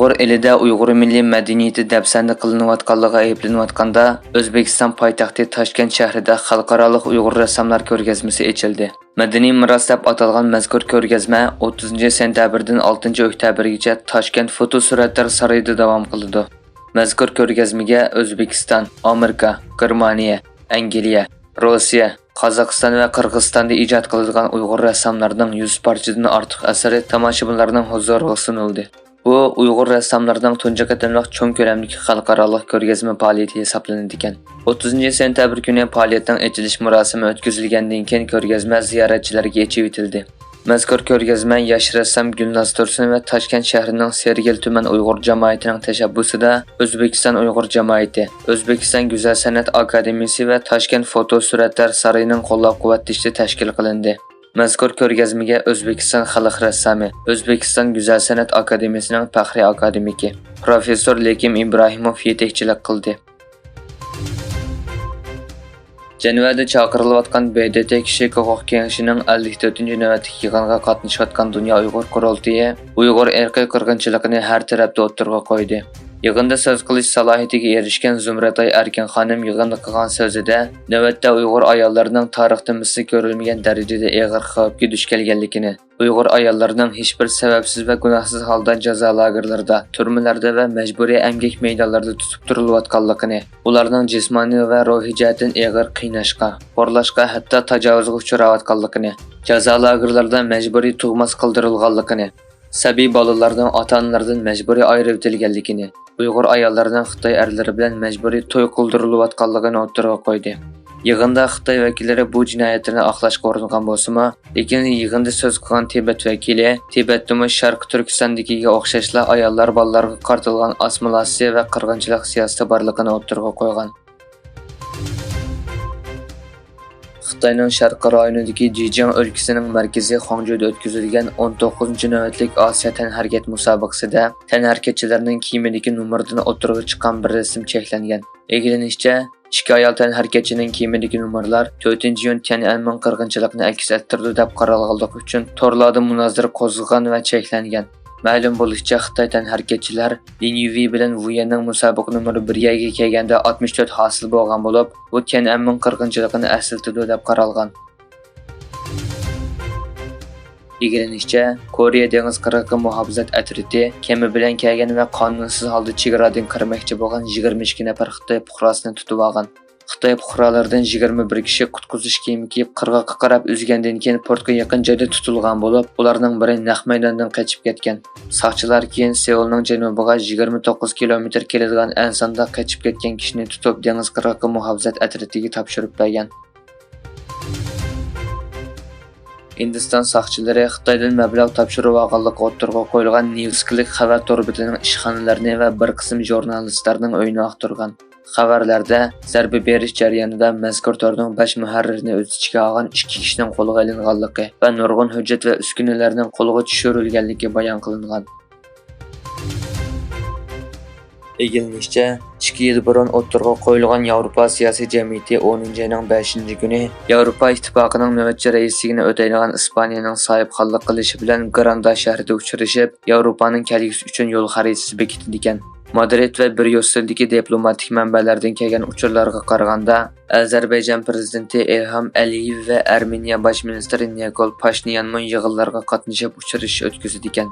Uyg'ur elida Uyg'ur milliy madaniyati dafsanda qilinayotganligi ayblanayotganda O'zbekiston poytaxti Toshkent shahrida xalqaro Uyg'ur rassomlar ko'rgazmasi ochildi. Madaniy meros deb atalgan mazkur ko'rgazma 30-sentabrdan 6-oktyabrgacha Toshkent fotosuratlar saroyida davom qiladi. Mazkur ko'rgazmaga O'zbekiston, Amerika, Germaniya, Angliya, Rossiya, Qozog'iston va Qirg'izistonda ijod qilingan Uyg'ur rassomlarining 100 parchadan ortiq asari tomoshabinlarning huzuriga sunildi. Bu Uyg'ur rassomlarining tunji qatimliq cho'ng ko'lamdagi xalqaro ko'rgazma faoliyati hisoblanadi ekan. 30-sentabr kuni faoliyatning ochilish murosimi o'tkazilgandan keyin ko'rgazma ziyoratchilarga ochib etildi. Mazkur ko'rgazma yosh rassom Gulnaz Tursun va Toshkent shahrining Sergel tuman Uyg'ur jamoatining tashabbusida O'zbekiston Uyg'ur jamoati, O'zbekiston Go'zal san'at akademiyasi va Toshkent fotosuratlar saroyining qo'llab-quvvatlashida tashkil qilindi. Mazkur ko'rgazmaga O'zbekiston xalq rassomi, O'zbekiston Go'zal san'at akademiyasining faxriy akademiki professor Lekim Ibrohimov yetakchilik qildi. Jenevada chaqirilayotgan BDT kishilik huquq kengashining 54-navbatdagi yig'iniga qatnashayotgan Dunyo Uyg'ur qurultiyi Uyg'ur irqiy qirg'inchiligini har tarafda o'ttirg'a qo'ydi. Yig'inda so'z qilish salohiyatiga erishgan Zumratay Erkin xonim yig'inda qilgan so'zida navbatda Uyg'ur ayollarining tarixda misli ko'rilmagan darajada og'ir xavfga duch kelganligini, Uyg'ur ayollarining hech bir sababsiz va gunohsiz holda jazo lagerlarida, turmalarda va majburiy emgak maydonlarida tutib turilayotganligini, ularning jismoniy va ruhiy jihatdan og'ir qiynashga, xo'rlashga, hatto tajovuzga uchrayotganligini, jazo lagerlarida majburiy tug'mas qildirilganligini, sabiy bolalarning ota-onalaridan majburiy ayirib etilganligini, Uyg'ur ayollarining Xitoy erlari bilan majburiy to'y qildirilayotganligini o'ttirg'a qo'ydi. Yig'inda Xitoy vakillari bu jinoyatlarni oqlashga uringan bo'lsa-mu, lekin yig'inda so'z qilgan Tibet vakili Tibetda Sharq Turkistondagiga o'xshashla ayollar bolalarga qartilgan assimilyatsiya va qirg'inchilik siyosati borligini o'ttirg'a qo'ygan. Xitoyning Sharq rayonidagi Jijang o'lkasining markaziy Xongjuda o'tkazilgan 19-navbatlik Osiyo tanharkat musobaqasida tanharkatchilarning kiyimidagi nomerdan o'tirg'i chiqqan bir rasm cheklangan. E'lanishicha, ikki ayol tanharkatchining kiyimidagi nomerlar 4-iyun Tiananmen qirg'inchiligini aks ettirdi deb qaralganligi uchun torlarda munozara qo'zg'agan va cheklangan. Ma'lum bo'lishicha, Xitoy tanharkatchilar Lin Yui bilan Wuyanning musobaqa nomeri 1 ga kelganda 64 hosil bo'lgan bo'lib, bu Tiananmen qirg'inchiligini eslatadi deb qaralgan. E'lanishicha, Koreya dengiz qirg'oqi muhofazat atriti kema bilan kelgan va qonunsiz holda chegaradan kirmoqchi bo'lgan 22 nafar Xitoy fuqarosini tutib olgan. Xitoy fuqarolaridan 21 kishi qutqizish kiyimi kiyib qirg'oqqa qarab uzgandan keyin portga yaqin joyda tutilgan bo'lib, ularning biri naq maydondan qochib ketgan. Soqchilar keyin Seulning janubiga 29 kilometr keladigan ansonda qochib ketgan kishini tutib dengiz qirg'oqi muhofazat atritiga topshirib bergan. Hindiston soqchilari Xitoydan mablag' topshirib olganligi o'ttirg'a qo'yilgan Newsclick xabar to'rbitining ishxonalarini va bir qism jurnalistlarning uyini oqtirgan. Xabarlarda zarba berish jarayonida mazkur torning 5 muharririni o'z ichiga olgan 2 kishining qo'lga olinganligi va nurg'un hujjat va uskunalarning qo'lga tushirilganligi bayon qilingan. E'lanishicha, 2 yil burun o'ttirg'a qo'yilgan Yevropa siyosiy jamiyati 10-oyning 5-kuni Yevropa ittifoqining navbatchi raisligini o'taydigan Ispaniyaning sohibxonlik qilishi bilan Granada shahrida uchrashib, Yevropaning kelgusi uchun yo'l xaritasi bekitdi ekan. Madrid va Bryusseldagi diplomatik manbalardan kelgan uchurlarga qaraganda, Ozarbayjon prezidenti Ilham Aliyev va Armeniya bosh ministri Nikol Pashinyan yig'inlarga qatnashib uchrashish o'tkazdi ekan.